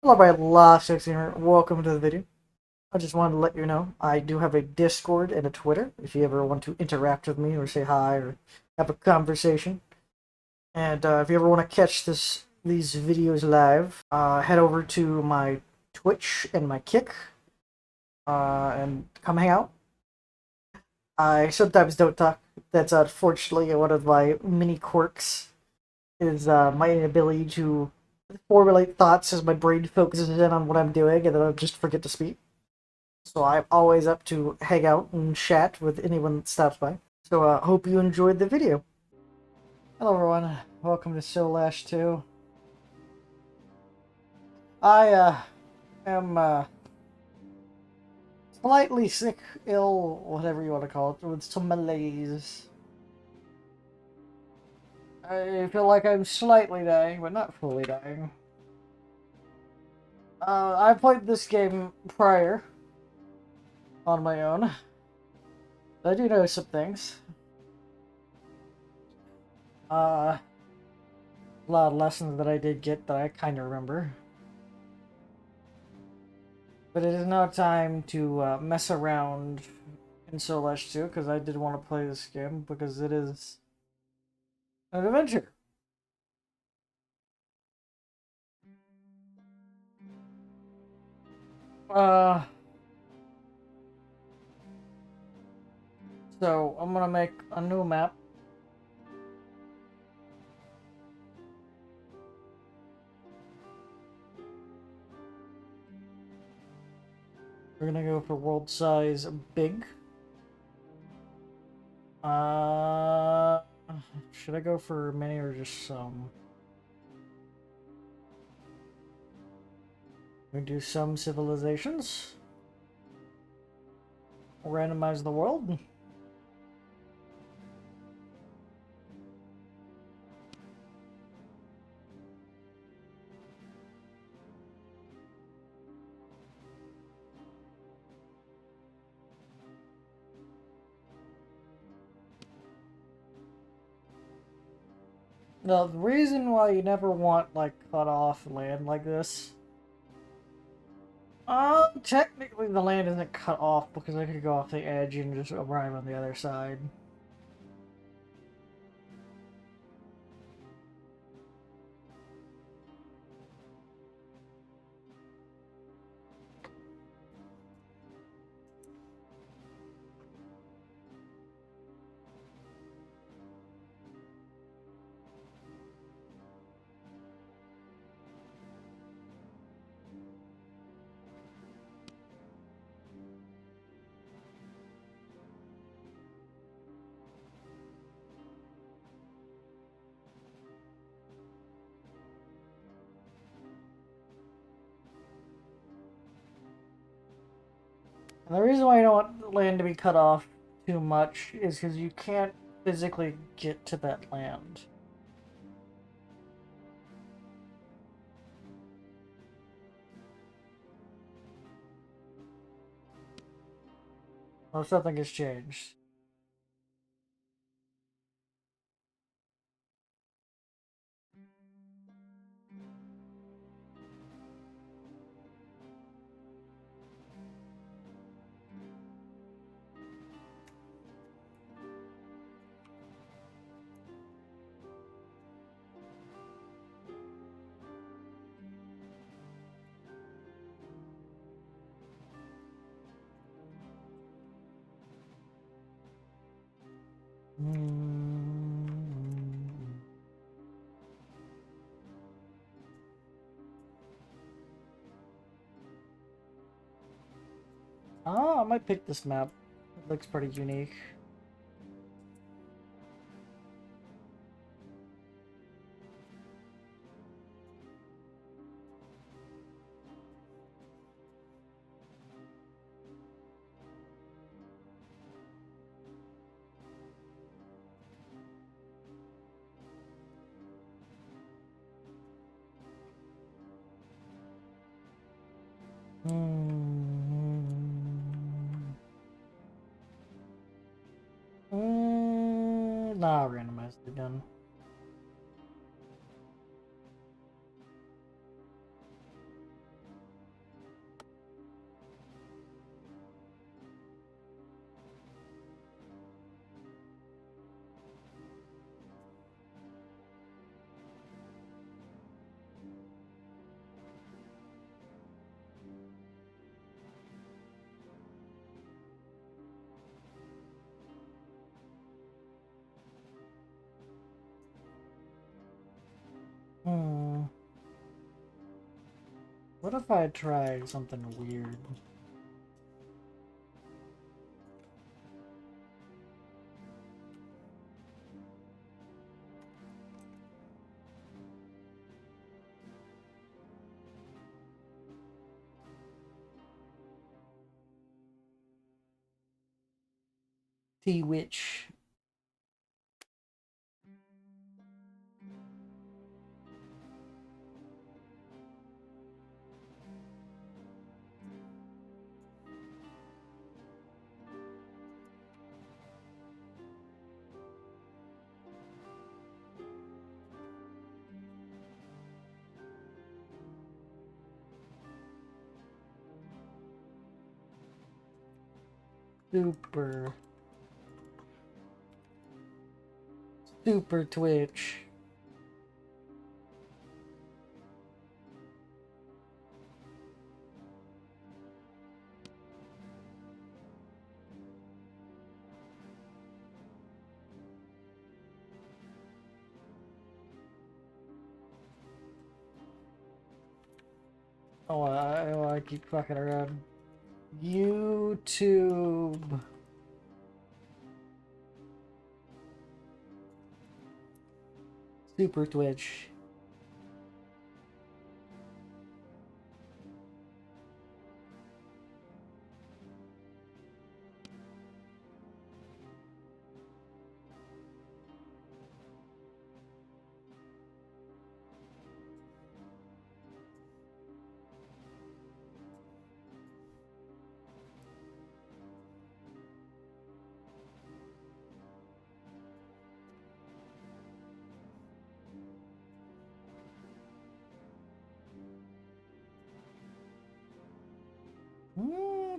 Hello, my last gamer. Welcome to the video. I just wanted to let you know I do have a Discord and a Twitter if you ever want to interact with me or say hi or have a conversation. And if you ever want to catch these videos live, head over to my Twitch and my Kick and come hang out. I sometimes don't talk. That's unfortunately one of my mini quirks. Is my inability to formulate thoughts as my brain focuses in on what I'm doing, and then I just forget to speak. So I'm always up to hang out and chat with anyone that stops by. So hope you enjoyed the video. Hello everyone, welcome to Soulash 2. I am slightly sick, ill, whatever you want to call it, with some malaise. I feel like I'm slightly dying, but not fully dying. I played this game prior on my own. I do know some things. A lot of lessons that I did get that I kind of remember. But it is now time to mess around in Soulash 2, because I did want to play this game, because it is an adventure. Uh, so I'm gonna make a new map. We're gonna go for world size big. Uh, should I go for many or just some? We do some civilizations. Randomize the world. Now, the reason why you never want, like, cut off land like this. Technically the land isn't cut off because I could go off the edge and just arrive on the other side. And the reason why you don't want land to be cut off too much is because you can't physically get to that land. Well, something has changed. Oh, I might pick this map. It looks pretty unique. Nah, randomized again. What if I try something weird? T-Witch. Super Twitch. I keep fucking around. YouTube. Super Twitch.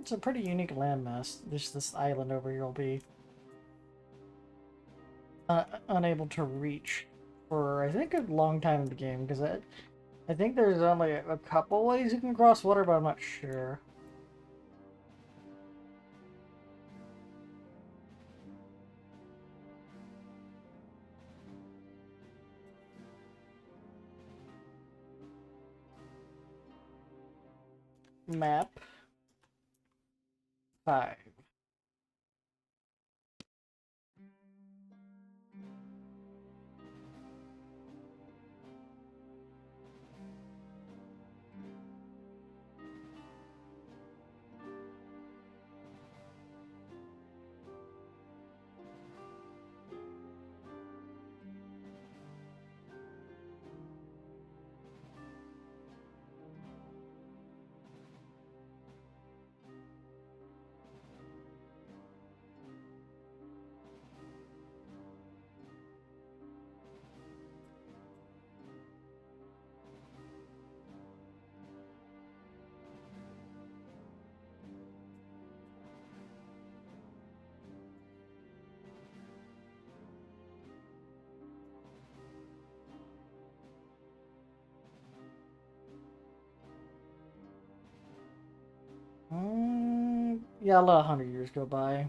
It's a pretty unique landmass. This island over here will be unable to reach for, I think, a long time in the game, because I think there's only a couple ways you can cross water, but I'm not sure. Map 5. Yeah, let 100 years go by.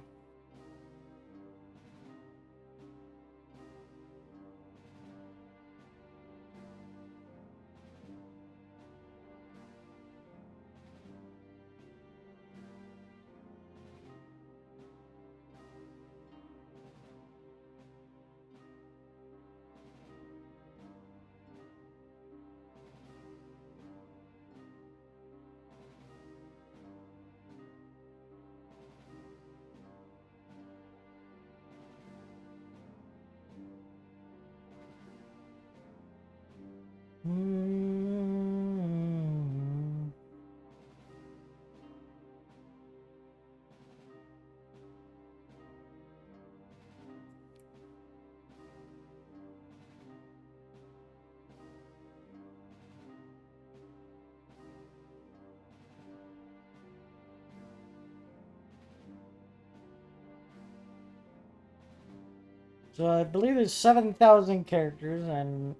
So I believe there's 7,000 characters and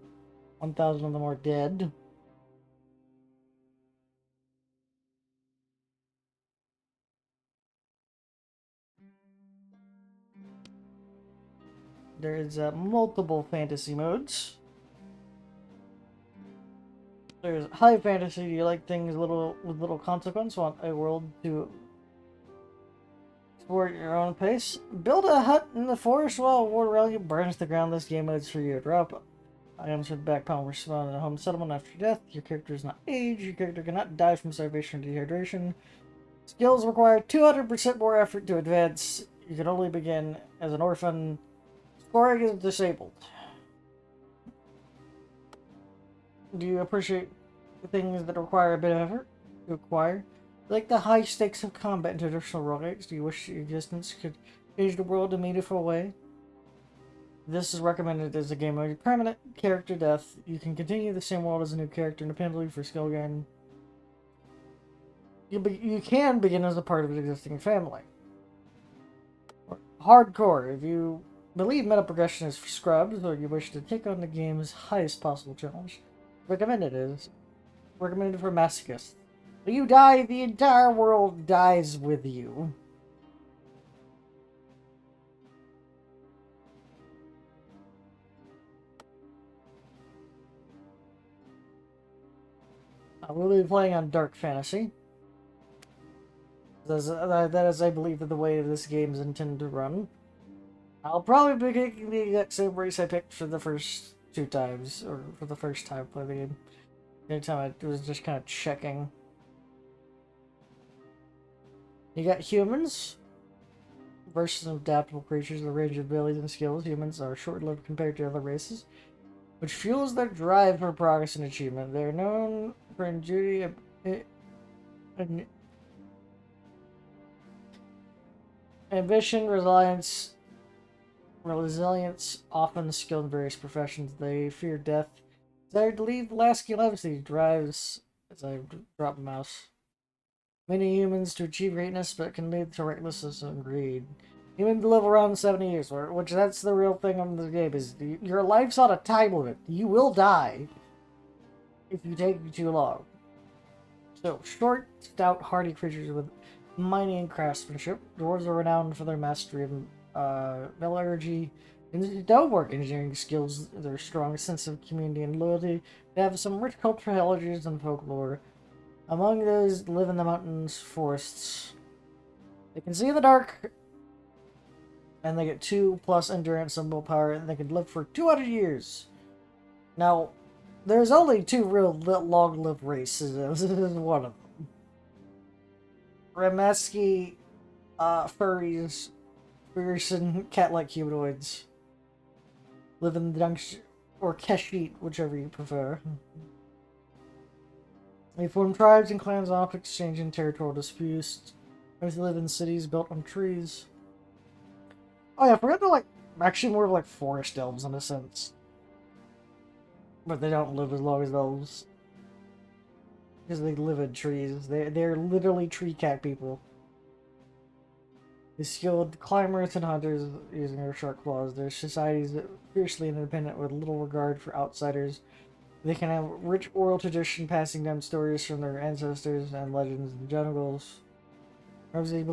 1,000 of them are dead. There is multiple fantasy modes. There's high fantasy. Do you like things with little consequence? Want a world to explore at your own pace? Build a hut in the forest while a war relic burns the ground. This game mode's for you. Drop items with backpack respawn in a home settlement after death. Your character is not aged. Your character cannot die from starvation or dehydration. Skills require 200% more effort to advance. You can only begin as an orphan. Scoring is disabled. Do you appreciate things that require a bit of effort to acquire? Like the high stakes of combat in traditional role games, do you wish your existence could change the world in a meaningful way? This is recommended as a game mode. Permanent character death. You can continue the same world as a new character independently for skill gain. You can begin as a part of an existing family. Hardcore. If you believe meta progression is for scrubs, or you wish to take on the game's highest possible challenge, recommended for masochists. When you die, the entire world dies with you. We'll be playing on Dark Fantasy. That is, I believe, the way this game is intended to run. I'll probably be picking the exact same race I picked for the first 2 times, or for the first time I played the game. Anytime I was just kind of checking. You got humans versus adaptable creatures with a range of abilities and skills. Humans are short-lived compared to other races, which fuels their drive for progress and achievement. They're known for ingenuity and ambition, resilience, often skilled in various professions. They fear death. Desire to leave lasting legacy drives, as I drop a mouse, many humans to achieve greatness, but it can lead to recklessness and greed. Humans live around 70 years, which that's the real thing on this game, is your life's on a time limit. You will die if you take too long. So, short, stout, hardy creatures with mining and craftsmanship. Dwarves are renowned for their mastery of metallurgy and stonework engineering skills. Their strong sense of community and loyalty. They have some rich cultural heritage and folklore. Among those live in the mountains, forests. They can see in the dark, and they get 2+ endurance and willpower, and they can live for 200 years. Now, there's only 2 real long-lived races. This is one of them. Remeski, furries, fearsome cat-like humanoids live in the dungeon, or Keshit, whichever you prefer. They form tribes and clans, often exchanging territorial disputes. They live in cities built on trees. Oh yeah, I forgot they're actually more of like forest elves in a sense. But they don't live as long as elves. Because they live in trees. They're literally tree cat people. They're skilled climbers and hunters using their sharp claws. Their societies are fiercely independent with little regard for outsiders. They can have rich oral tradition passing down stories from their ancestors and legends in the jungles. Russians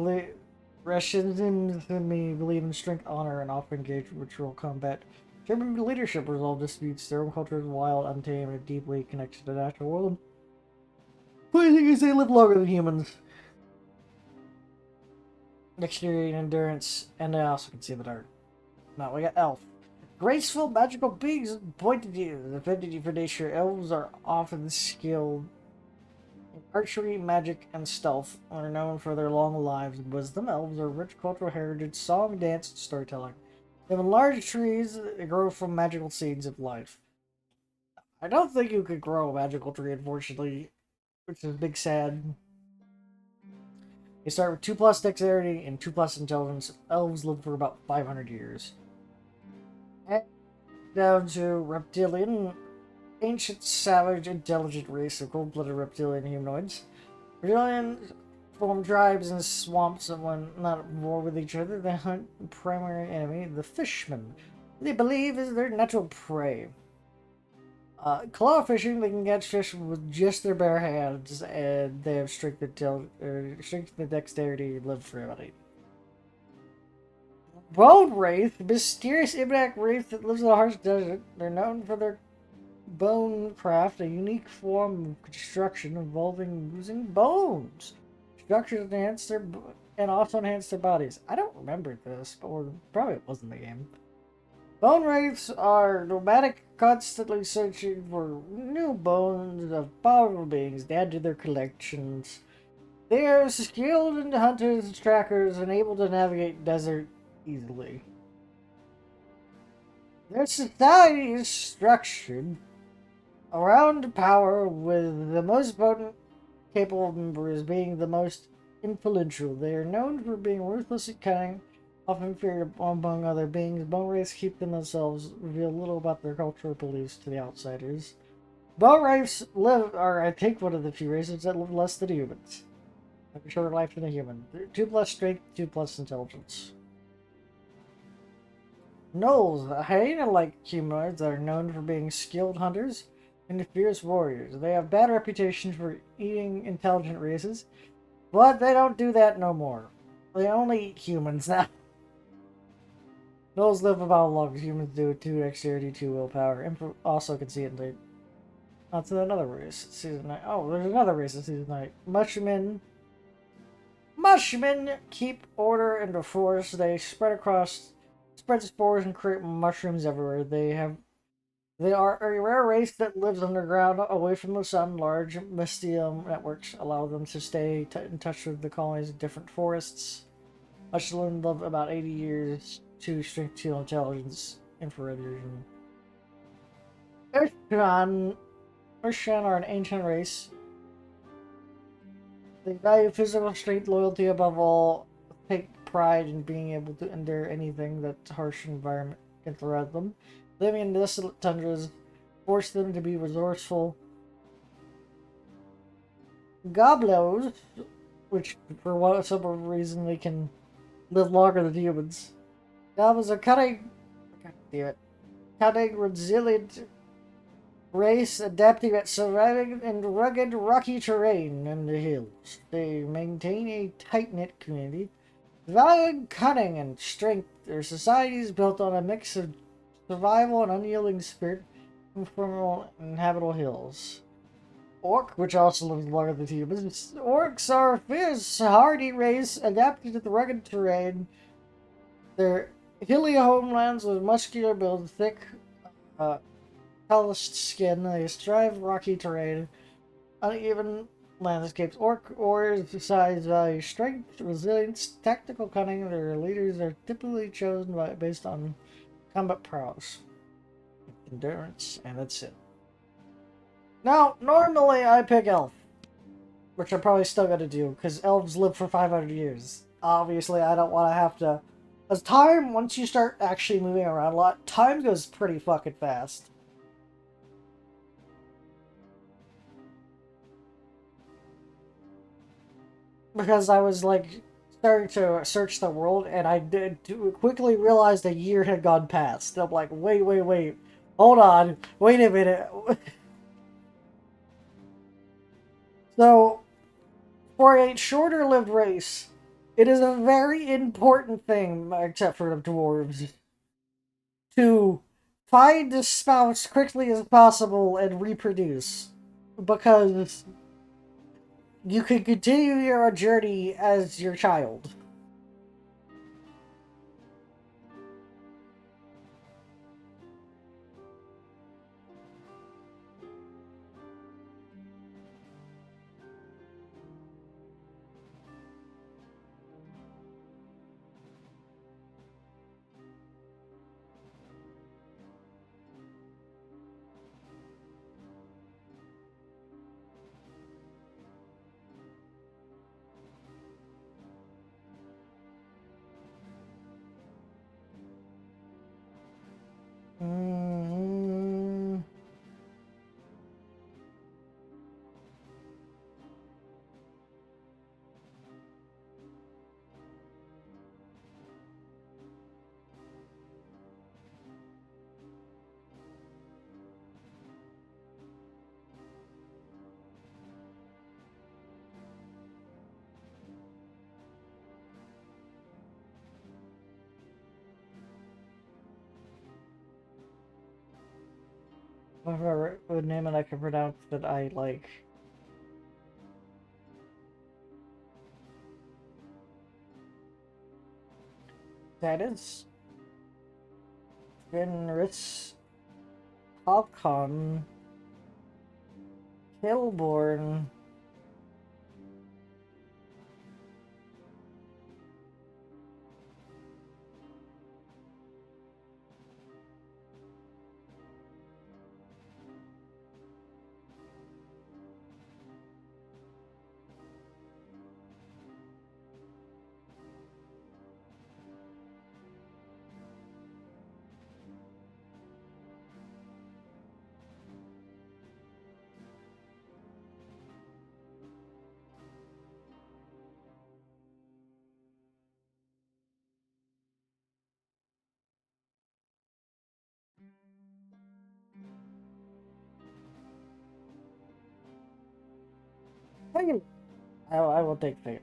believe in strength, honor, and often engage in ritual combat. German leadership resolve disputes. Their own culture is wild, untamed, and deeply connected to the natural world. Funny thing is, they live longer than humans. Dexterity and endurance, and they also can see in the dark. Now we got elf. Graceful, magical beings pointed to you. Affinity for nature. Elves are often skilled in archery, magic, and stealth, and are known for their long lives and wisdom. Elves are rich cultural heritage, song, dance, and storytelling. They have large trees that grow from magical seeds of life. I don't think you could grow a magical tree, unfortunately, which is a big sad. They start with 2+ dexterity and 2+ intelligence. Elves live for about 500 years. And down to reptilian, ancient, savage, intelligent race of cold-blooded reptilian humanoids. Reptilians form tribes in swamps, and when not at war with each other, they hunt the primary enemy, the fishmen. They believe is their natural prey. Claw fishing, they can catch fish with just their bare hands, and they have strength and dexterity, live for about 8. Bone Wraith, mysterious Ibnak wraith that lives in the harsh desert. They're known for their Bone craft, a unique form of construction involving using bones. Structures enhance their and also enhance their bodies. I don't remember this, or probably it wasn't the game. Bone wraiths are nomadic, constantly searching for new bones of powerful beings to add to their collections. They are skilled hunters and trackers and able to navigate desert easily. Their society is structured around power, with the most potent, capable members being the most influential. They are known for being ruthless and cunning, often feared among other beings. Bone wraiths keep to themselves, reveal little about their cultural beliefs to the outsiders. Bone wraiths are, I think, one of the few races that live less than humans. Have a shorter life than a human. 2 plus strength, 2 plus intelligence. Gnolls, hyena-like humanoids that are known for being skilled hunters and fierce warriors. They have bad reputation for eating intelligent races, but they don't do that no more. They only eat humans now. Gnolls live about as long as humans do, 2 dexterity, 2 willpower. Also can see it in the... That's another race. Season 9. Oh, there's another race in Season 9. Mushmen. Mushmen keep order in the forest. They spread spores and create mushrooms everywhere. They are a rare race that lives underground, away from the sun. Large mystium networks allow them to stay in touch with the colonies of different forests. Mushmen live about 80 years, 2 strength, 2 intelligence, infrared vision. Urshan are an ancient race. They value physical strength, loyalty above all, take pride in being able to endure anything that harsh environment can throw at them. Living in desolate tundras force them to be resourceful. Goblos, which for some reason they can live longer than humans. Goblins are cunning, resilient race, adapting at surviving in rugged, rocky terrain in the hills. They maintain a tight-knit community, valuing cunning and strength. Their society is built on a mix of survival and unyielding spirit from inhabitable hills. Orc, which also lives longer than humans. Orcs are a fierce, hardy race adapted to the rugged terrain. Their hilly homelands with muscular build, thick, polished skin. They strive rocky terrain, uneven landscapes. Orc warriors besides value strength, resilience, tactical cunning. Their leaders are typically chosen based on combat prowess, endurance, and that's it. Now, normally I pick elf, which I'm probably still gonna do, because elves live for 500 years. Obviously, I don't want to have to... As time, once you start actually moving around a lot, time goes pretty fucking fast. Because I was, like, starting to search the world, and I did quickly realized a year had gone past. I'm like, wait. Hold on. Wait a minute. So, for a shorter-lived race, it is a very important thing, except for the dwarves, to find a spouse quickly as possible and reproduce. Because you can continue your journey as your child. a name that I can pronounce that I like. That is Fenris, Halcon, Hillborn. I will take that.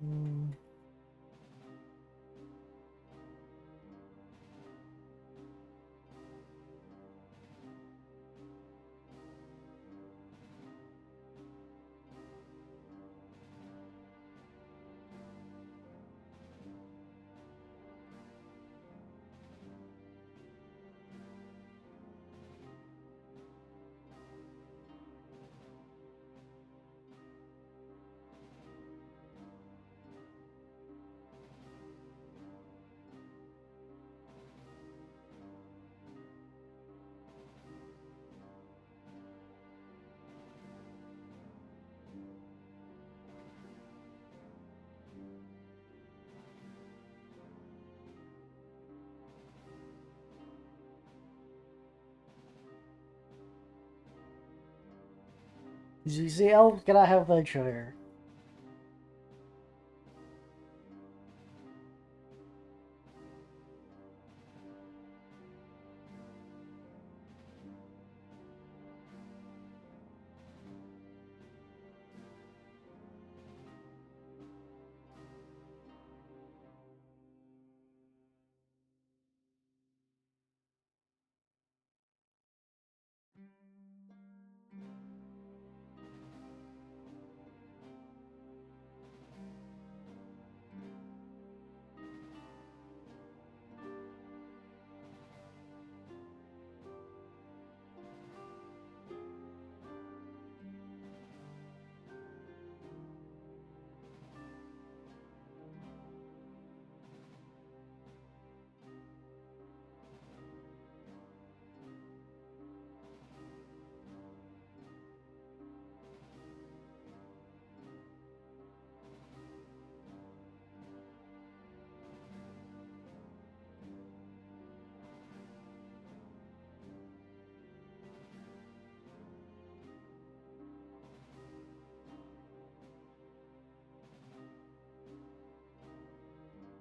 Mm. ZZL, can I have the chair?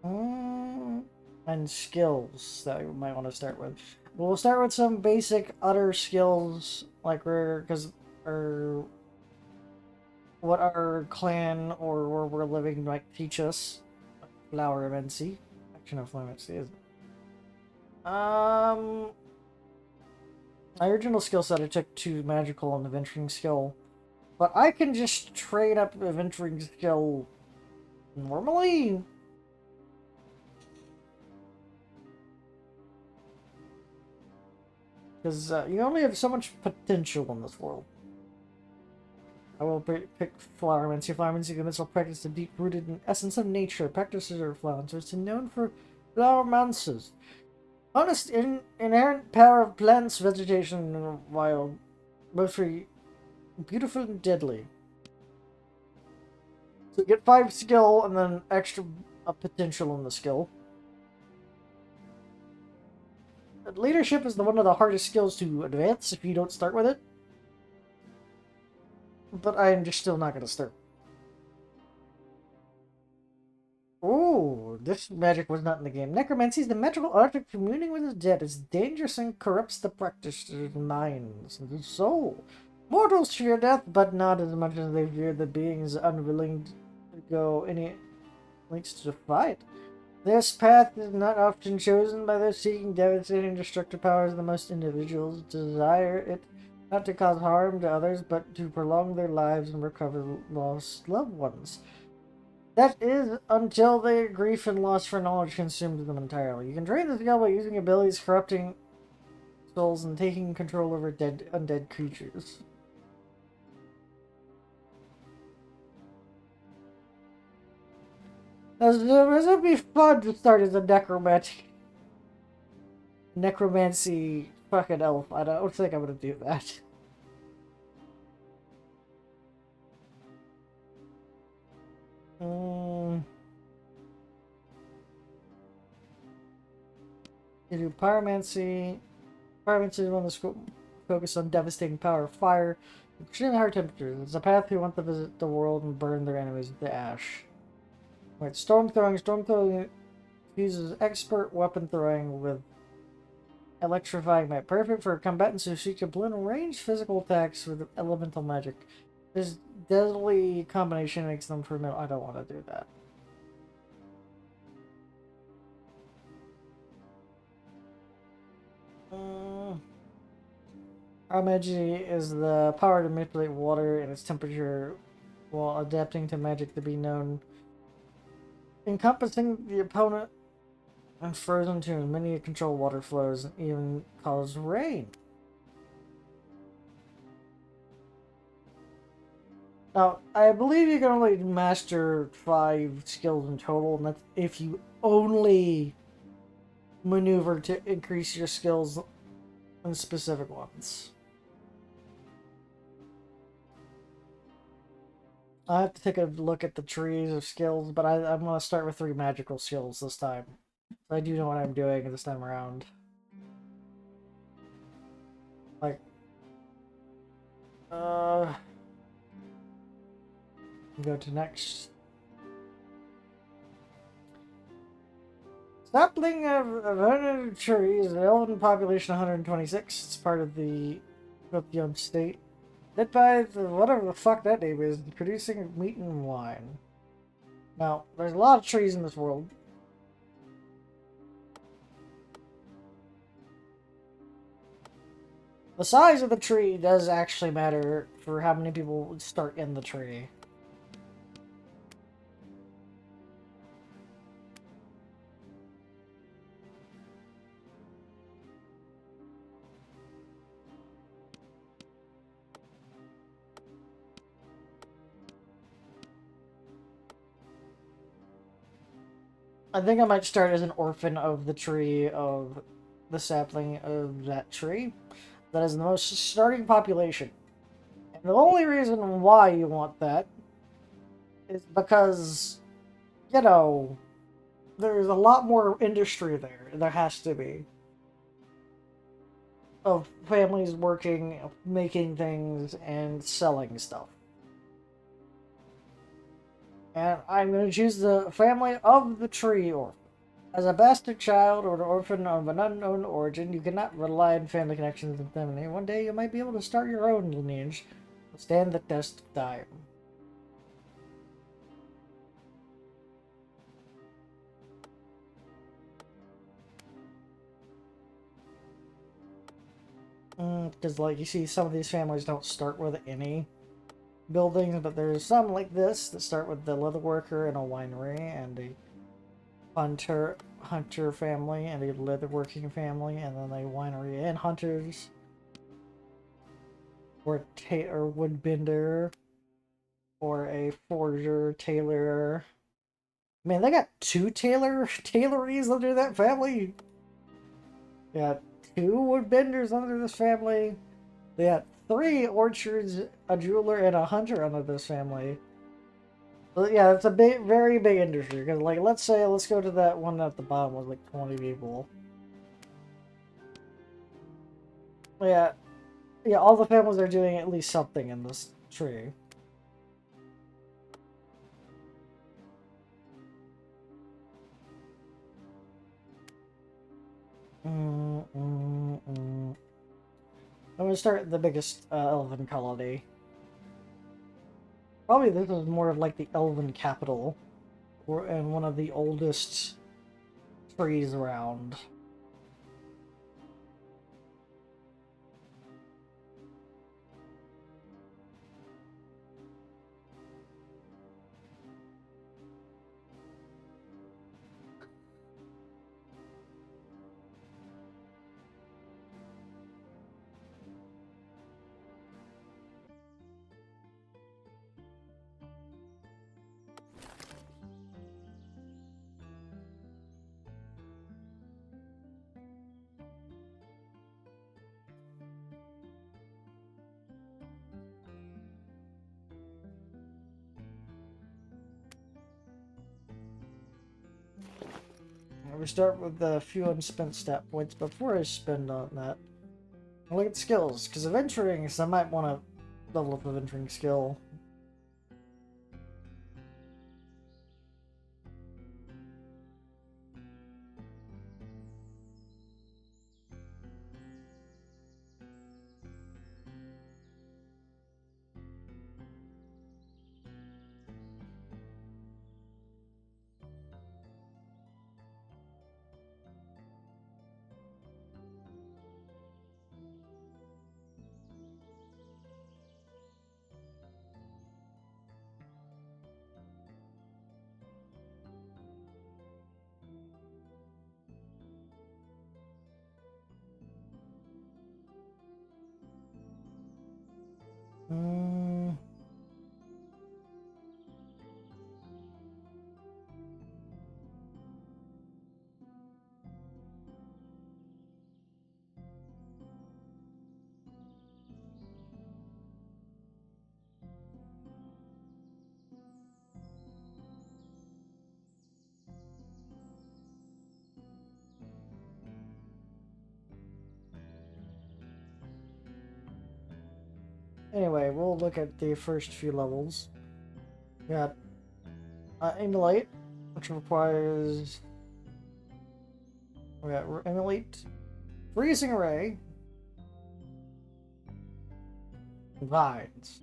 Mm, and skills that we might want to start with. We'll start with some basic utter skills, like because or what our clan or where we're living might teach us. Flower Immensity. Action of Flamancy, isn't it? My original skill set I took to magical and adventuring skill, but I can just train up adventuring skill normally. Because you only have so much potential in this world. I will pick Flowermancy. Flowermancy can missile practice the deep-rooted essence of nature. Practices are Flowermancers and known for Flowermancers. Honest inherent power of plants, vegetation, and wild. Both for beautiful and deadly. So get 5 skill and then extra potential in the skill. Leadership is one of the hardest skills to advance if you don't start with it. But I'm just still not going to start. Ooh, this magic was not in the game. Necromancy is the magical art of communing with the dead. It's dangerous and corrupts the practitioner's minds and soul. Mortals fear death, but not as much as they fear the beings unwilling to go any lengths to fight. This path is not often chosen by those seeking devastating destructive powers. The most individuals desire it not to cause harm to others, but to prolong their lives and recover lost loved ones. That is, until their grief and loss for knowledge consumes them entirely. You can train the skill by using abilities corrupting souls and taking control over undead creatures. This would be fun to start as a necromancy fucking elf. I don't think I'm gonna do that. You do pyromancy. Pyromancy is one of the focus on devastating power of fire, extremely high temperatures. It's a path who want to visit the world and burn their enemies with the ash. Right, storm throwing. Storm throwing uses expert weapon throwing with electrifying might. Perfect for combatants who seek to blend ranged physical attacks with elemental magic. This deadly combination makes them formidable. I don't want to do that. Pyromancy is the power to manipulate water and its temperature while adapting to magic to be known, encompassing the opponent and frozen to many control water flows and even cause rain. Now, I believe you can only master 5 skills in total, and that's if you only maneuver to increase your skills on specific ones. I have to take a look at the trees of skills, but I'm going to start with 3 magical skills this time. I do know what I'm doing this time around. Like, go to next. Sapling of trees, the elven population 126. It's part of the Young state. Led by whatever the fuck that name is, producing meat and wine. Now, there's a lot of trees in this world. The size of the tree does actually matter for how many people would start in the tree. I think I might start as an orphan of the tree of the sapling of that tree. That is the most starting population. And the only reason why you want that is because, you know, there's a lot more industry there. There has to be. Of families working, making things, and selling stuff. And I'm going to choose the family of the tree orphan. As a bastard child or an orphan of an unknown origin, you cannot rely on family connections and family. One day you might be able to start your own lineage. Stand the test of time. Because, like, you see, some of these families don't start with any buildings, but there's some like this that start with the leatherworker and a winery and a hunter family and a leatherworking family, and then a winery and hunters, or or woodbender, or a forger, tailor. Man, they got 2 tailories under that family. They got 2 woodbenders under this family. They got 3 orchards, a jeweler, and a hunter under this family. Well, yeah, it's a big, very big industry. Because, like, let's say, let's go to that one at the bottom with like 20 people. Yeah, yeah, all the families are doing at least something in this tree. I'm gonna start the biggest elven colony. Probably this is more of like the elven capital, and one of the oldest trees around. We start with a few unspent stat points. Before I spend on that, I'll look at skills, because adventuring, so I might want to level up adventuring skill. Mm, anyway, we'll look at the first few levels. We got Emulate, which requires... We got Emulate, Freezing Array, Vines.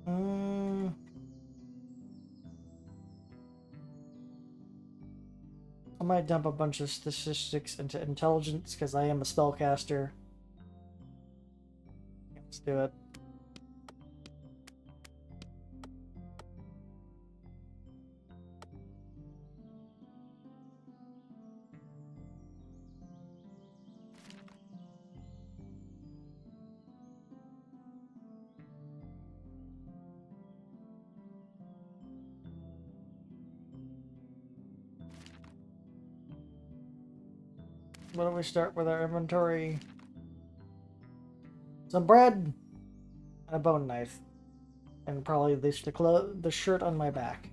Mm, I might dump a bunch of statistics into intelligence because I am a spellcaster. Let's do it. Why don't we start with our inventory? Some bread and a bone knife, and probably the shirt on my back.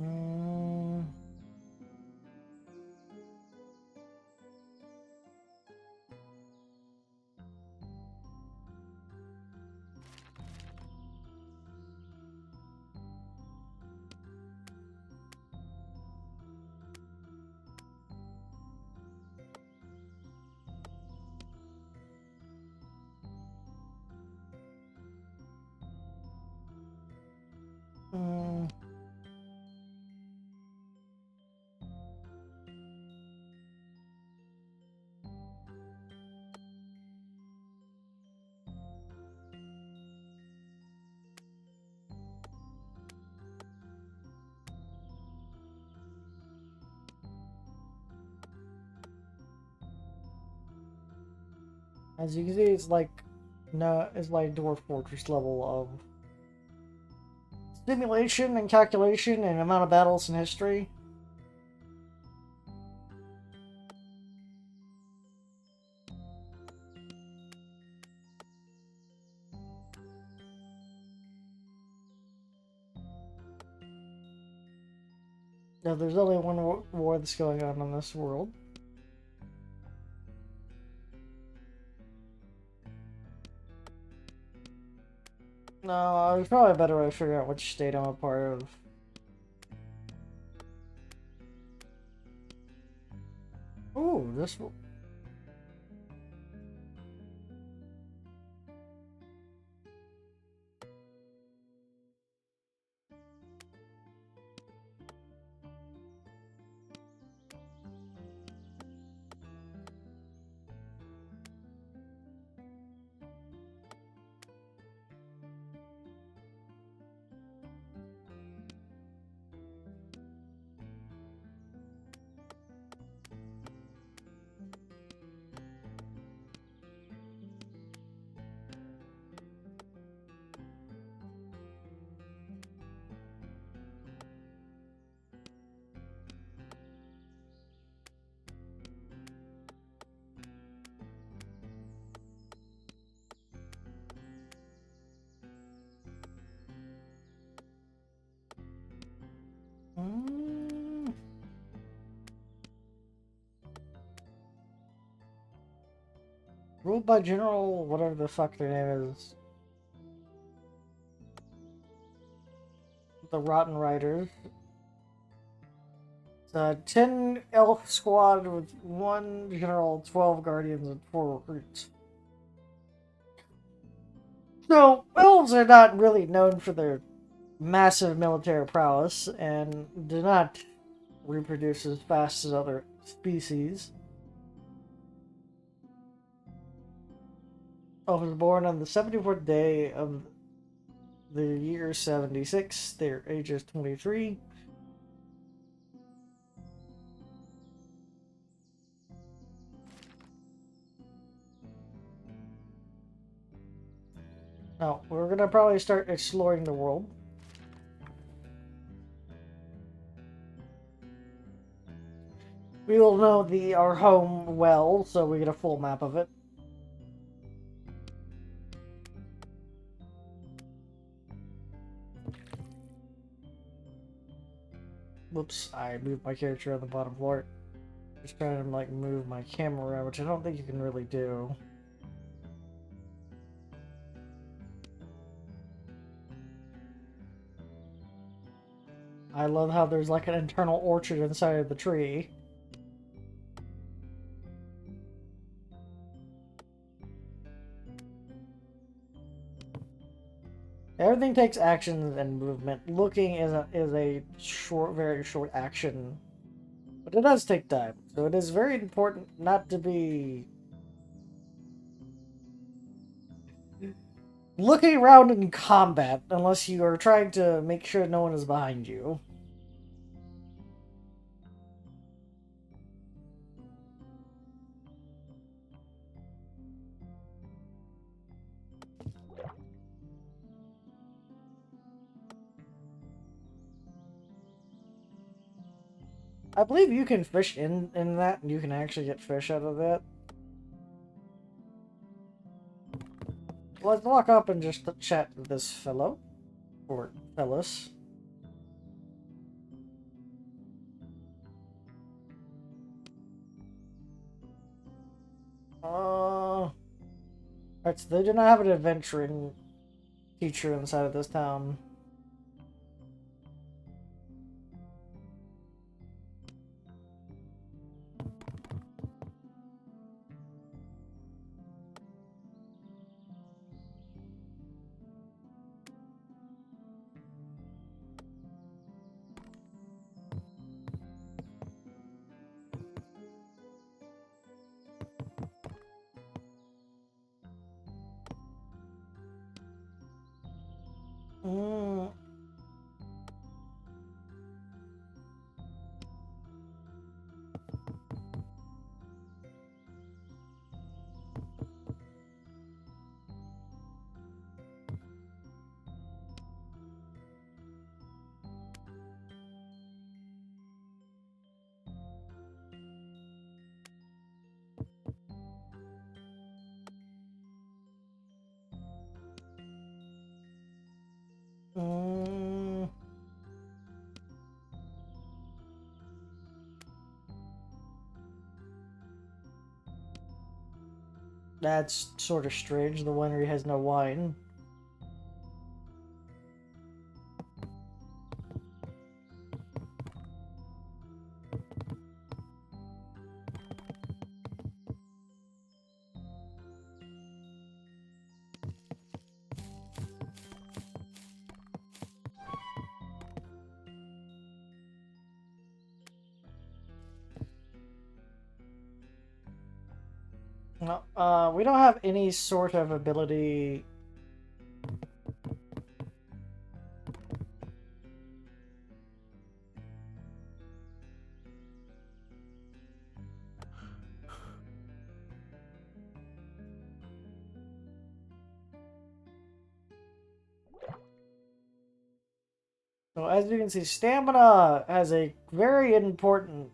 Mm, As you can see, it's like Dwarf Fortress level of simulation and calculation and amount of battles in history. Now, there's only one war that's going on in this world. No, there's probably a better way to figure out which state I'm a part of. Ooh, this... Ruled by General, whatever the fuck their name is. The Rotten Riders. It's a 10 elf squad with 1 general, 12 guardians, and 4 recruits. So, elves are not really known for their massive military prowess and do not reproduce as fast as other species. Elf was born on the 74th day of the year 76. Their age is 23. Now, we're gonna probably start exploring the world. We will know our home well, so we get a full map of it. Whoops, I moved my character on the bottom floor. Just trying to like move my camera around, which I don't think you can really do. I love how there's like an internal orchard inside of the tree. Everything takes actions and movement. Looking is a short, very short action, but it does take time. So it is very important not to be looking around in combat unless you are trying to make sure no one is behind you. I believe you can fish in that, and you can actually get fish out of that. Let's walk up and just chat with this fellow. Or fellas. Alright, so they do not have an adventuring teacher inside of this town. Mm. Mm, that's sort of strange. The winery has no wine. No, we don't have any sort of ability. So as you can see, stamina has a very important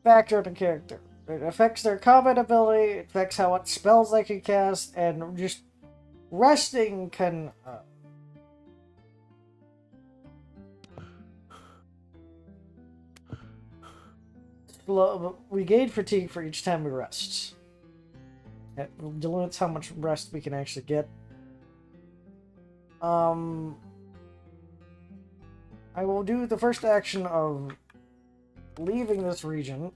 factor in the character. It affects their combat ability, it affects how much spells they can cast, and just resting can we gain fatigue for each time we rest. It limits how much rest we can actually get. I will do the first action of leaving this region.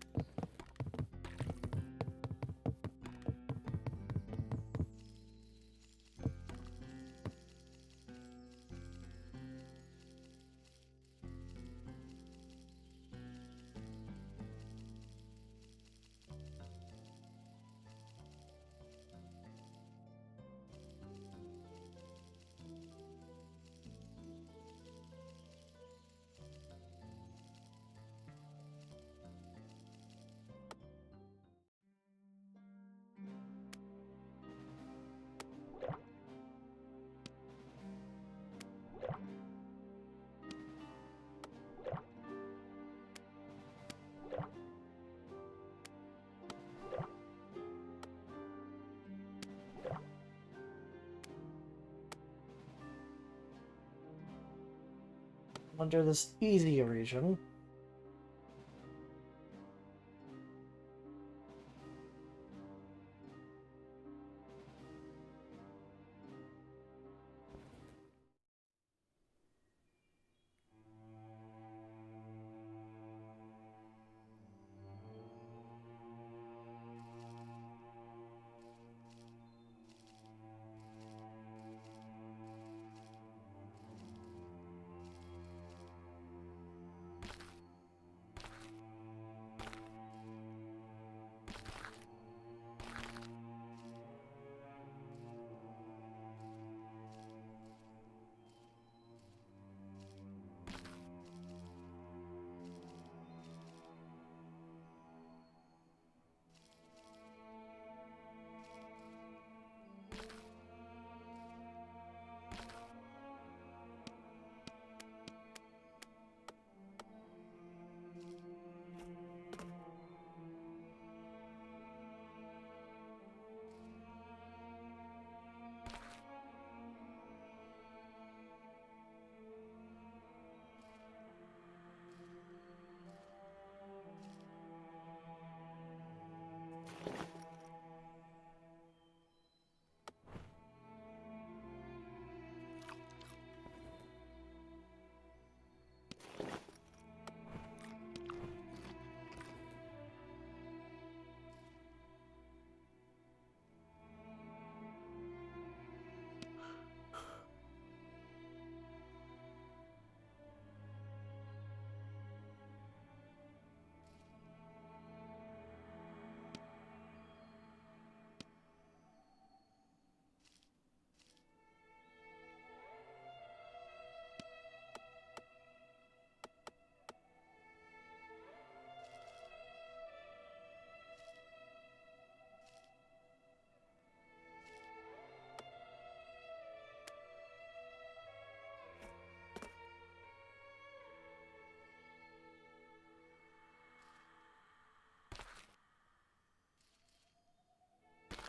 Enter this easy region.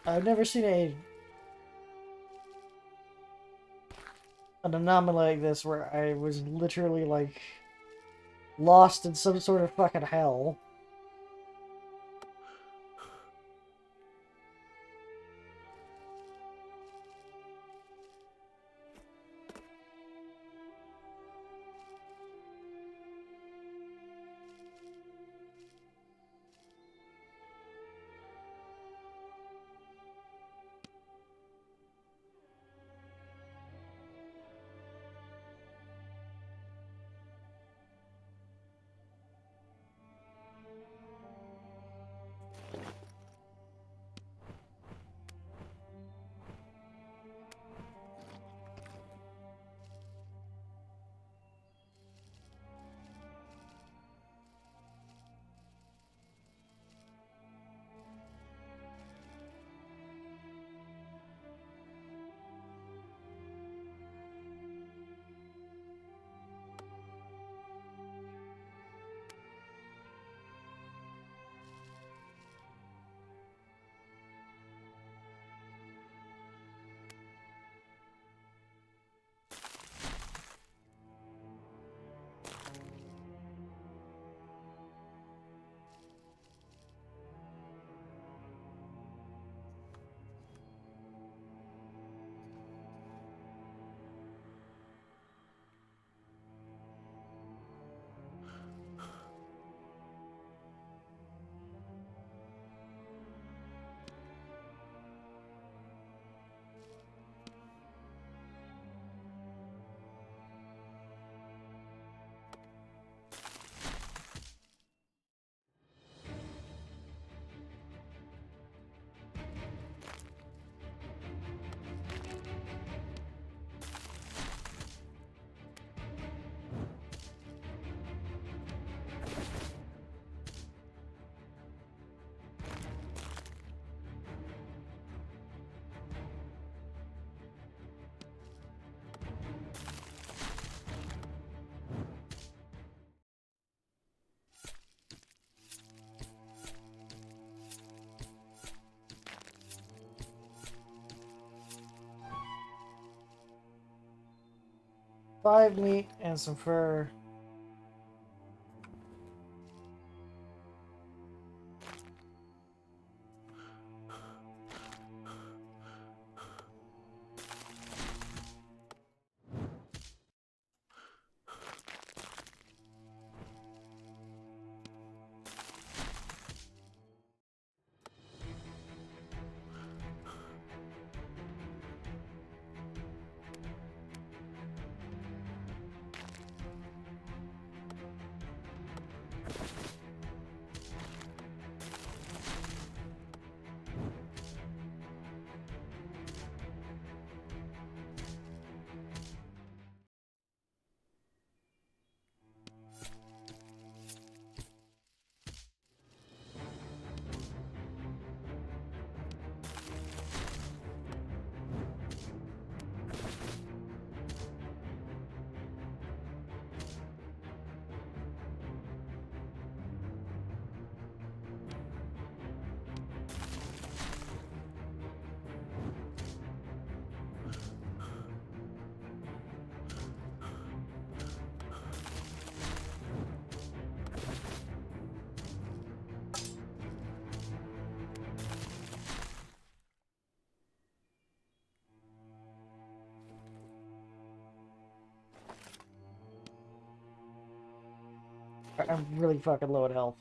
I've never seen a an anomaly like this where I was literally like lost in some sort of fucking hell. Five meat and some fur. I'm really fucking low in health.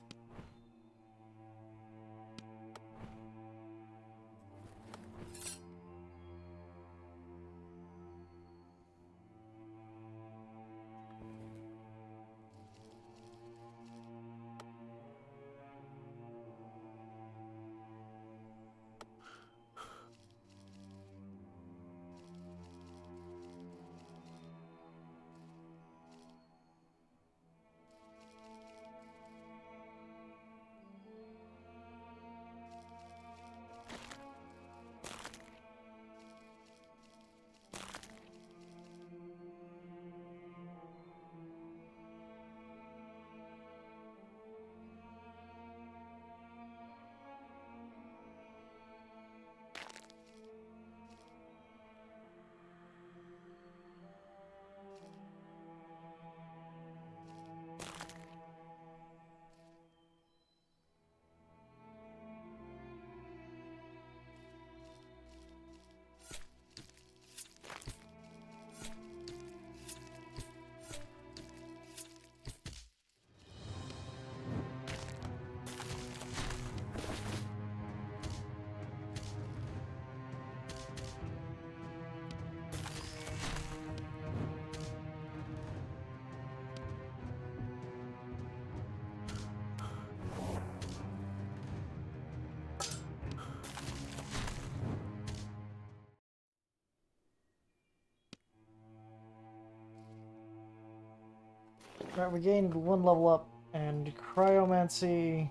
Alright, we gained 1 level up, and Cryomancy...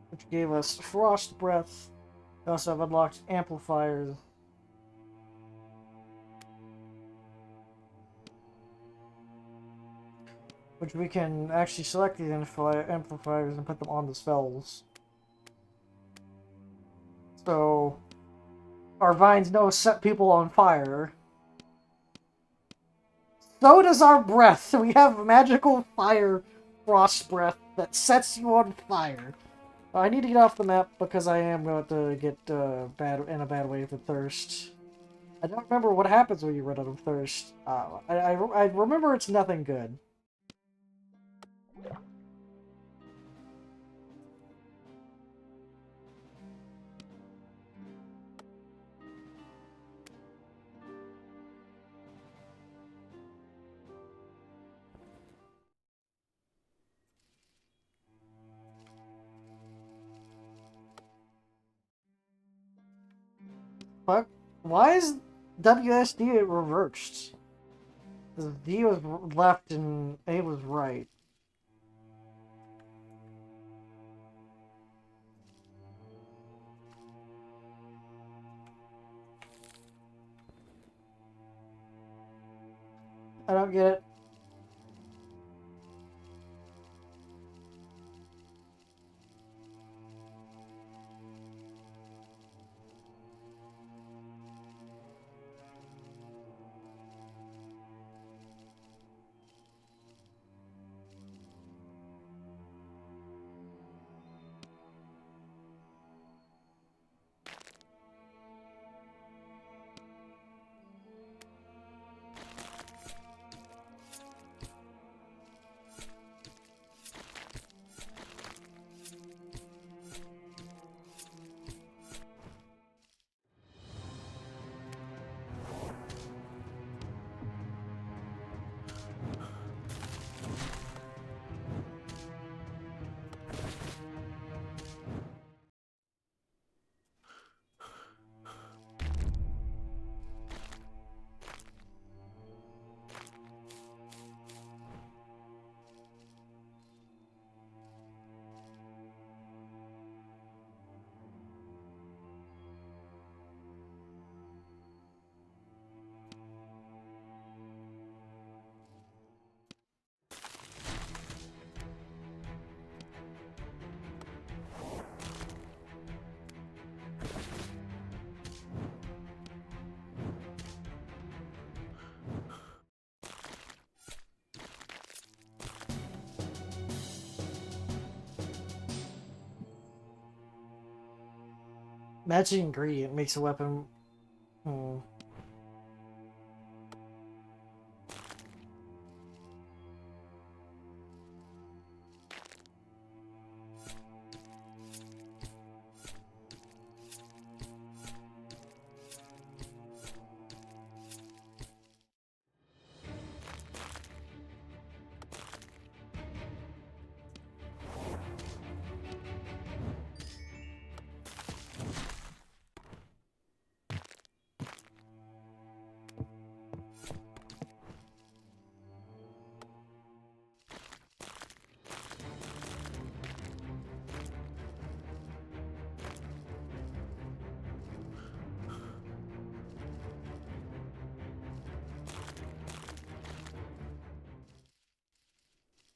which gave us Frost Breath. We also have unlocked Amplifiers. Which we can actually select these amplifiers and put them on the spells. So, our vines know set people on fire. So does our breath. We have magical fire frost breath that sets you on fire. I need to get off the map because I am going to get in a bad way with thirst. I don't remember what happens when you run out of thirst. I remember it's nothing good. Fuck. Why is WSD reversed? D was left and A was right. I don't get it. Matching ingredient makes a weapon. Hmm.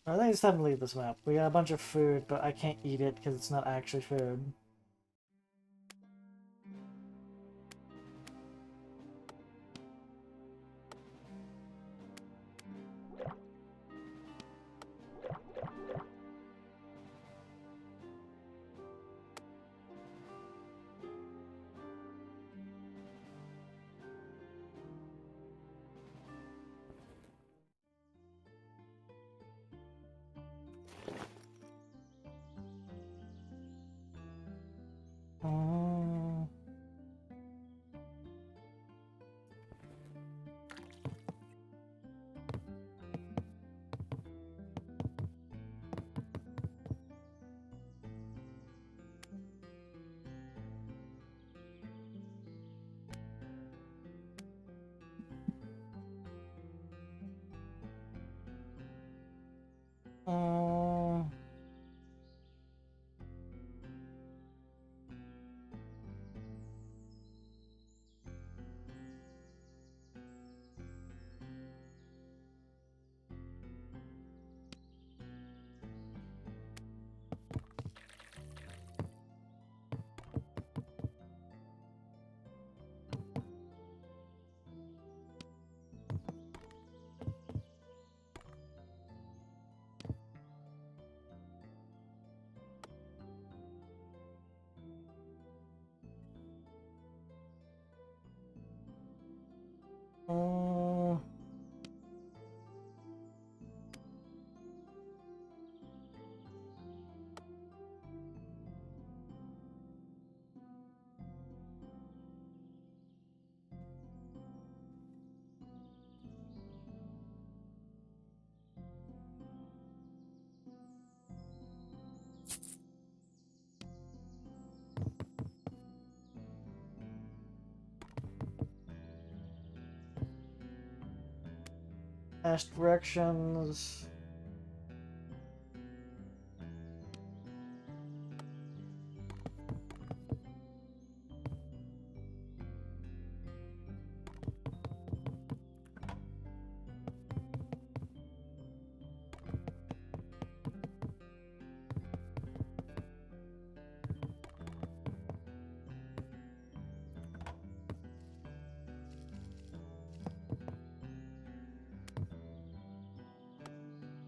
I think it's time to leave this map. We got a bunch of food, but I can't eat it because it's not actually food. Ask directions.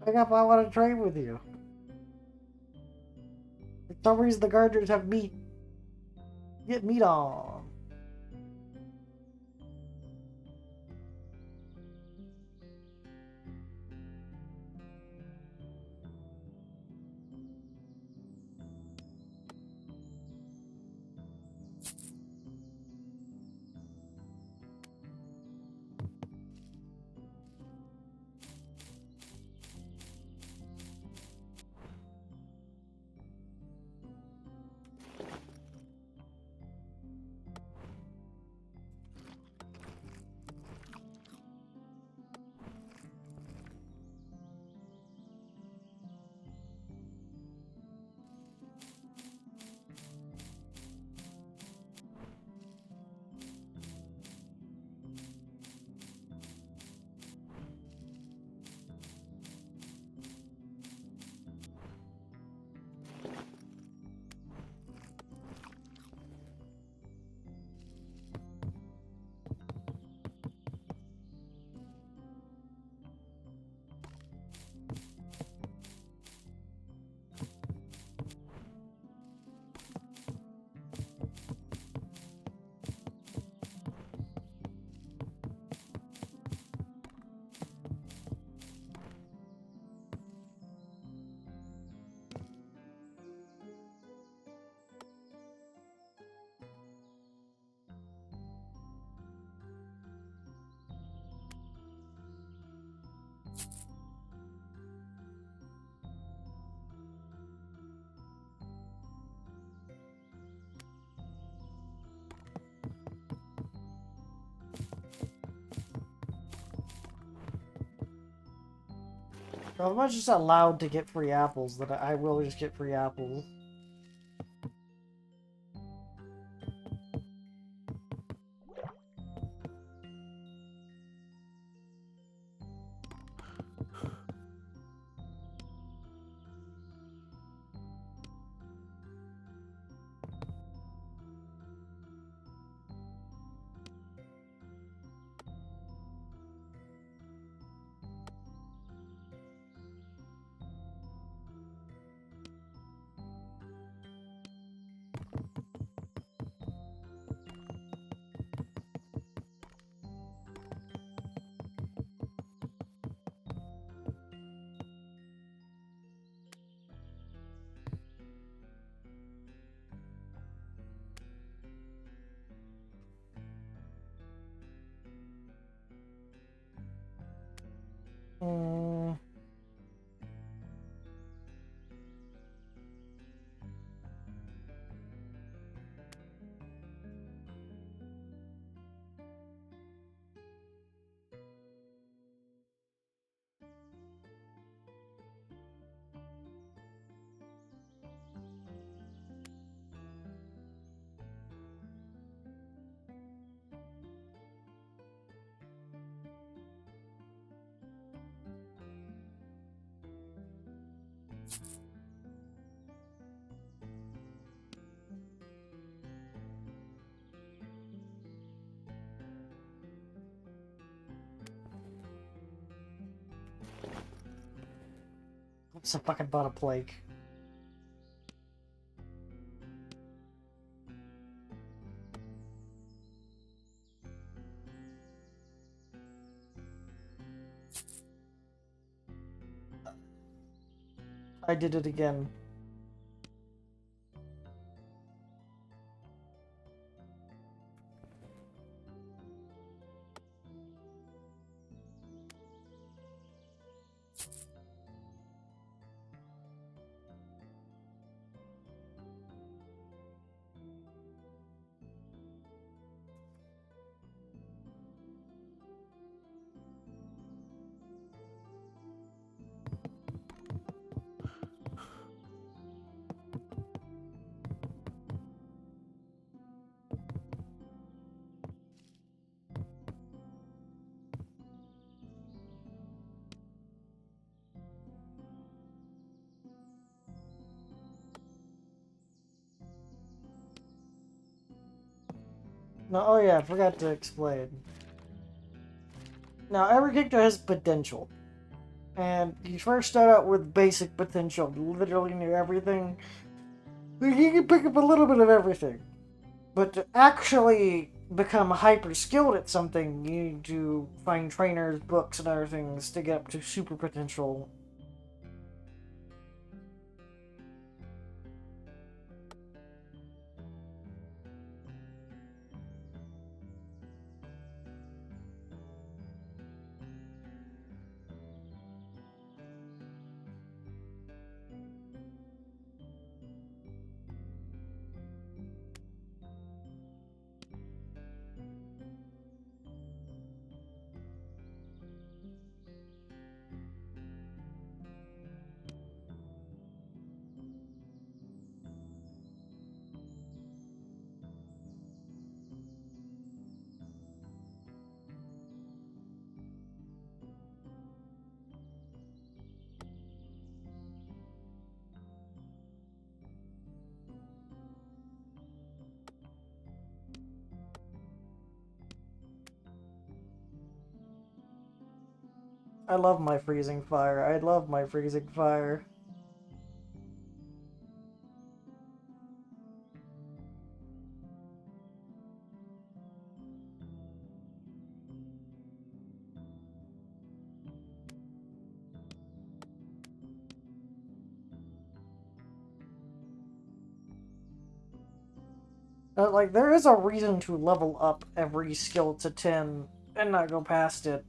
Pick up, I want to trade with you. For some reason, the gardeners have meat. Get meat on. If I'm just allowed to get free apples, then I will just get free apples. Mm. It's a fucking bought a plague. I did it again. No, oh yeah, I forgot to explain. Now, every character has potential. And you first start out with basic potential, literally near everything. You can pick up a little bit of everything. But to actually become hyper skilled at something, you need to find trainers, books, and other things to get up to super potential. I love my freezing fire. I love my freezing fire. Like, there is a reason to level up every skill to 10 and not go past it.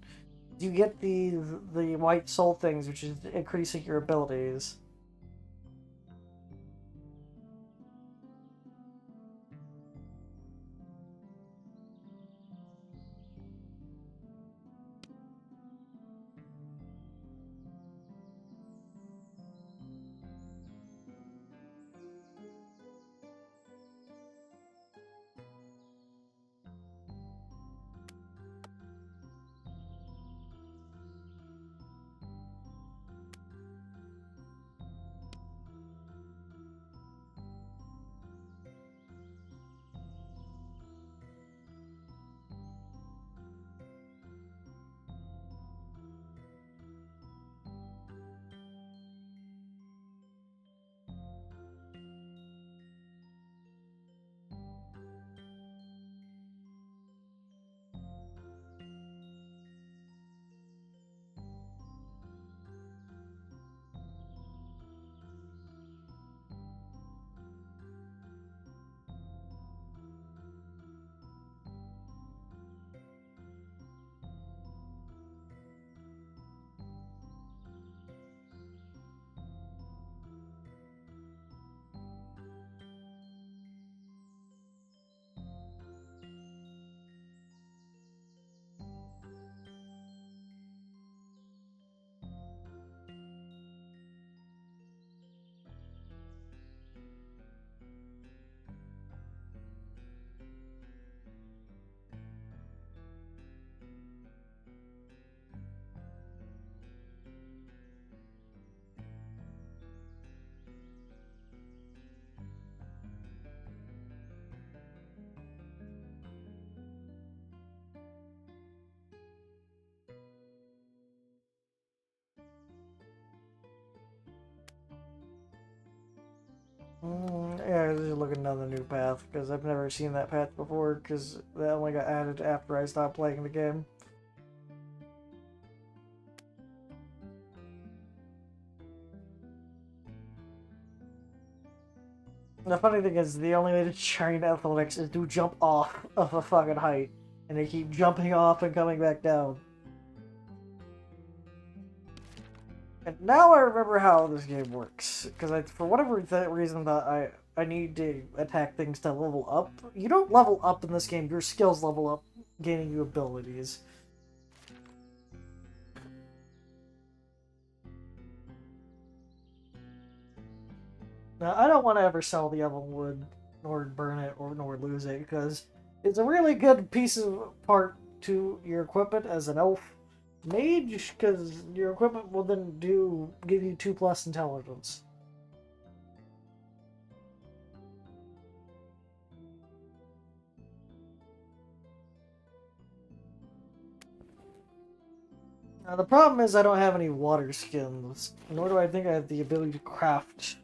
You get the white soul things, which is increasing your abilities. Yeah, I was just looking down the new path, because I've never seen that path before, because that only got added after I stopped playing the game. The funny thing is, the only way to train athletics is to jump off of a fucking height, and they keep jumping off and coming back down. And now I remember how this game works, because for whatever reason that I need to attack things to level up. You don't level up in this game, your skills level up, gaining you abilities. Now, I don't want to ever sell the Evan Wood, nor burn it, or nor lose it, because it's a really good piece of part to your equipment as an elf mage, because your equipment will then give you 2+ intelligence. Now, the problem is I don't have any water skins, nor do I think I have the ability to craft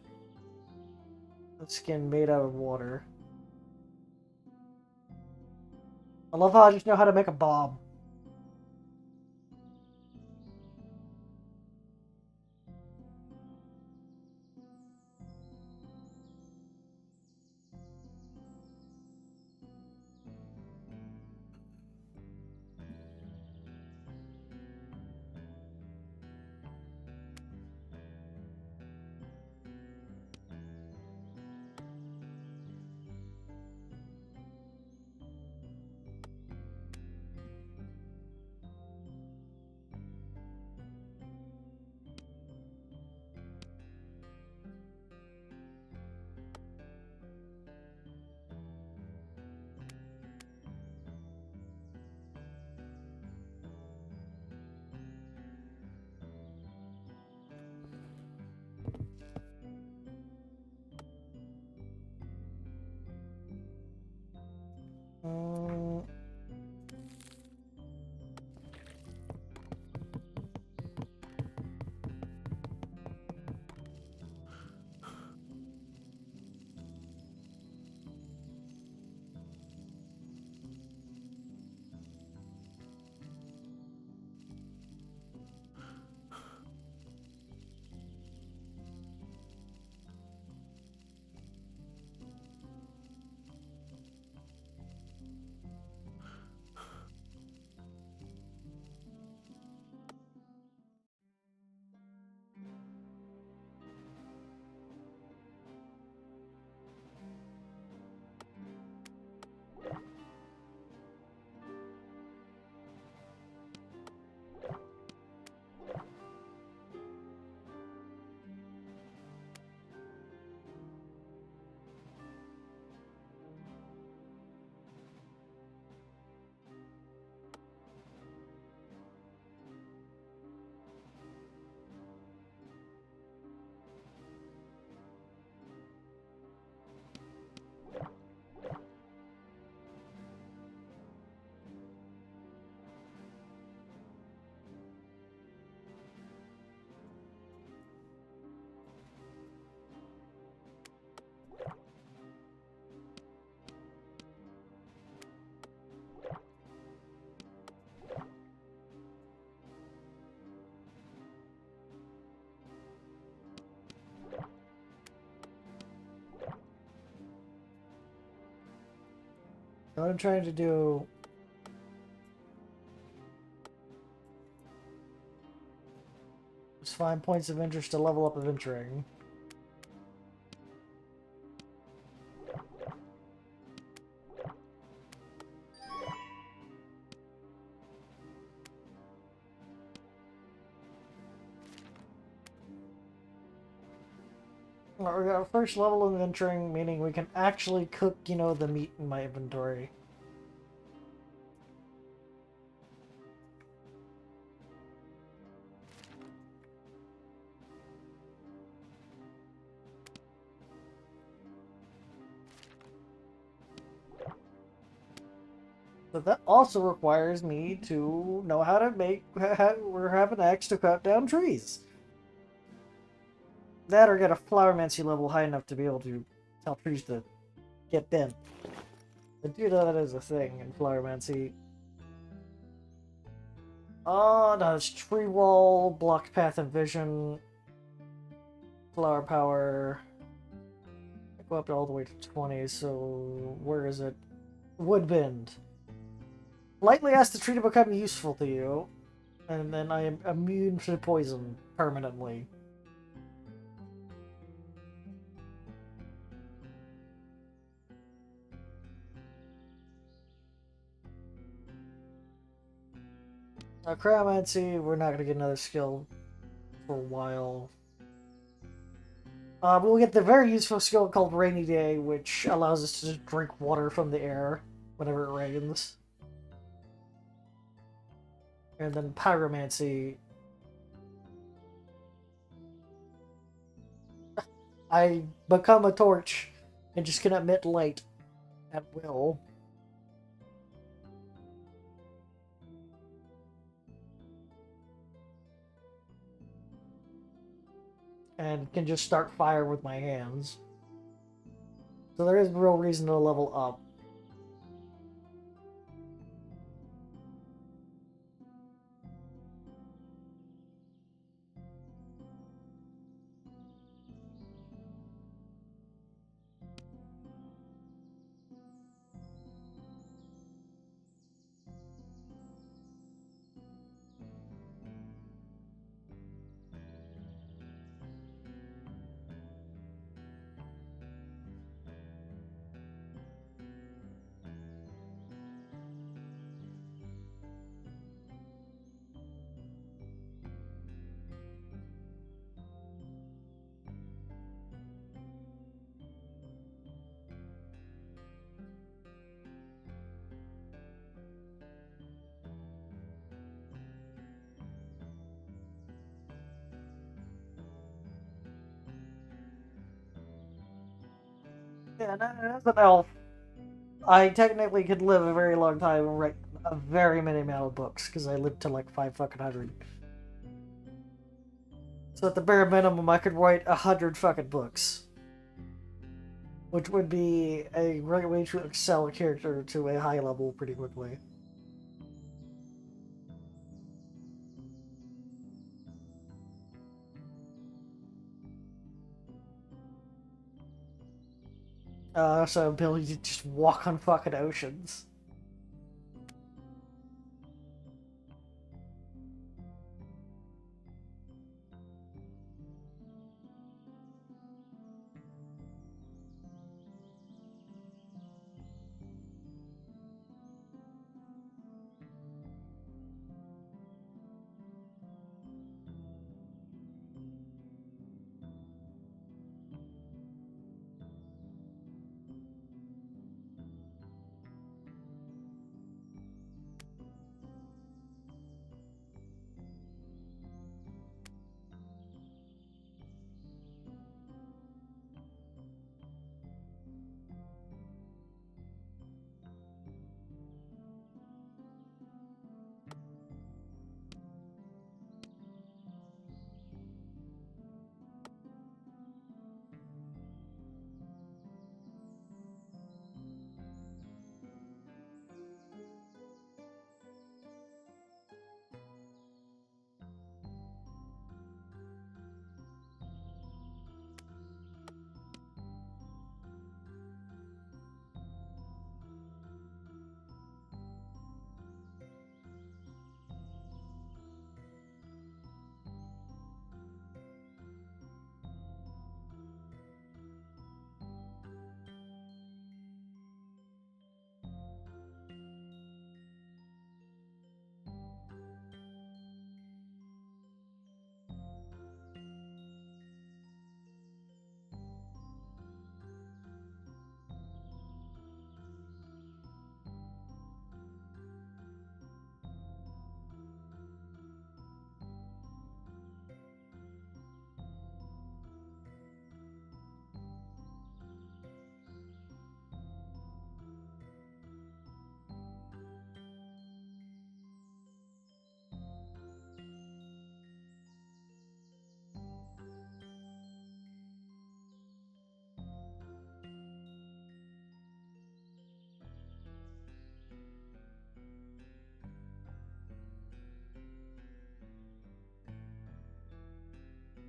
a skin made out of water. I love how I just know how to make a bomb. Mm, what I'm trying to do is find points of interest to level up adventuring. Well, we got our first level of adventuring, meaning we can actually cook, the meat in my inventory. But that also requires me to know how to or have an axe to cut down trees. That or get a flowermancy level high enough to be able to tell trees to get bent. I do know that is a thing in flowermancy. Oh, no, it's tree wall, blocked path and vision, flower power. I go up all the way to 20, so where is it? Woodbend. Lightly ask the tree to become useful to you, and then I am immune to poison permanently. Chromancy, we're not going to get another skill for a while. We'll get the very useful skill called Rainy Day, which allows us to just drink water from the air whenever it rains. And then Pyromancy. I become a torch and just can emit light at will. and can just start fire with my hands. So there is real reason to level up. Yeah, and as an elf, I technically could live a very long time and write a very many amount of books because I lived to like 5 fucking 100. So at the bare minimum, I could write 100 fucking books, which would be a great way to excel a character to a high level pretty quickly. Also, ability to just walk on fucking oceans.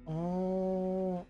Mm,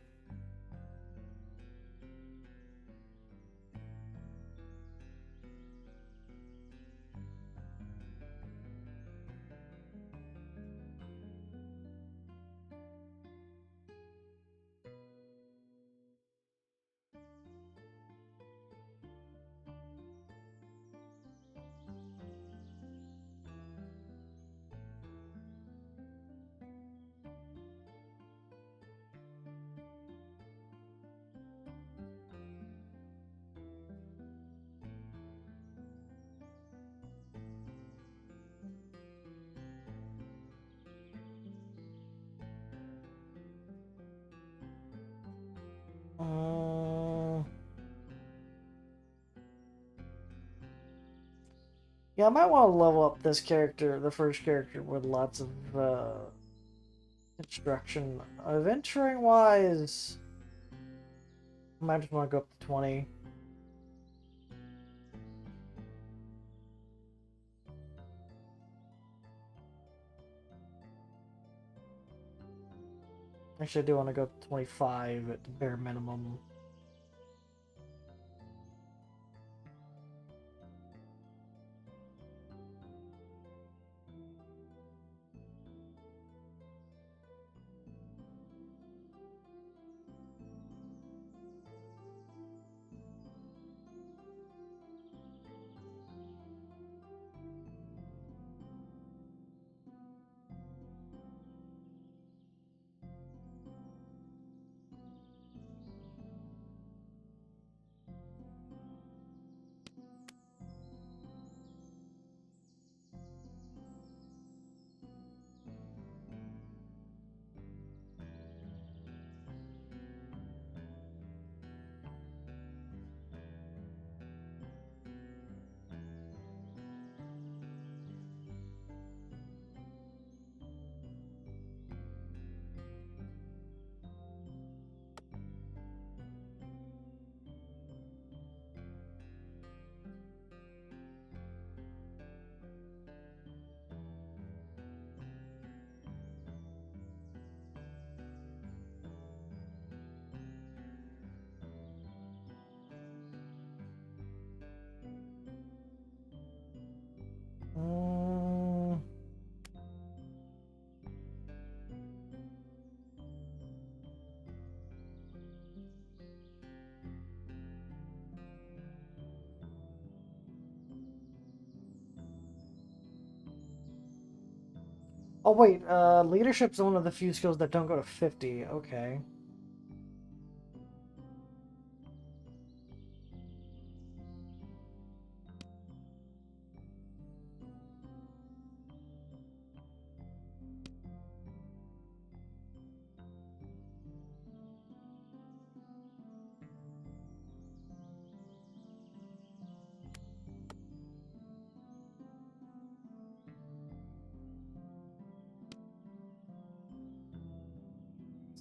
mm. Yeah, I might want to level up this character, the first character, with lots of Construction. Adventuring wise, I might just want to go up to 20. Actually, I do want to go up to 25 at the bare minimum. Oh wait, leadership's one of the few skills that don't go to 50. Okay.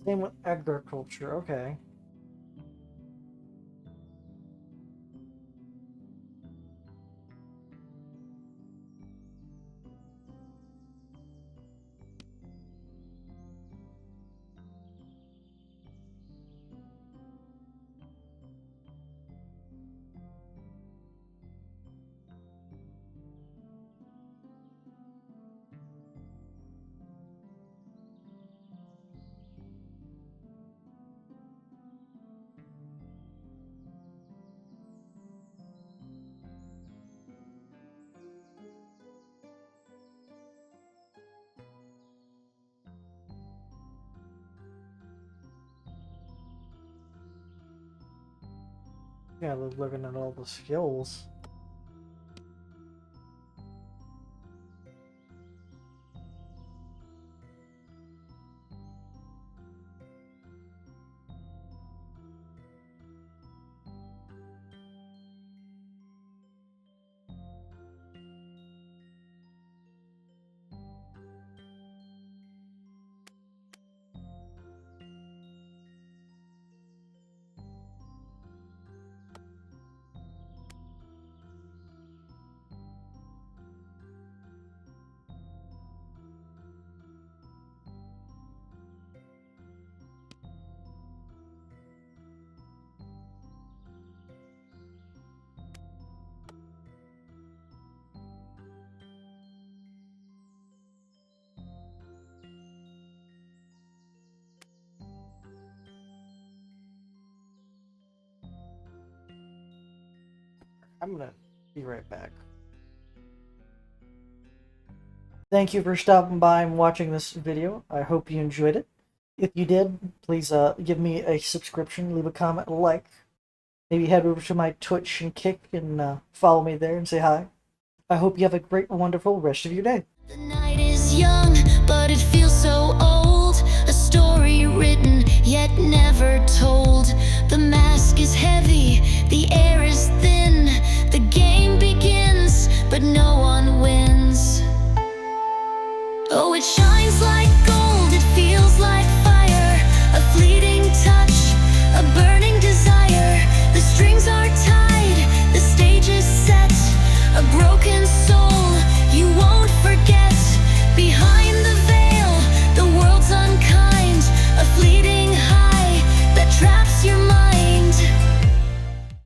Same with agriculture, okay. Yeah, looking at all the skills. I'm gonna be right back. Thank you for stopping by and watching this video. I hope you enjoyed it. If you did, please give me a subscription, leave a comment, a like. Maybe head over to my Twitch and Kick and follow me there and say hi. I hope you have a great, wonderful rest of your day. The night is young, but it feels so old. A story written, yet never told. The mask is heavy, the air is thin. The game begins, but no one wins. Oh, it shines like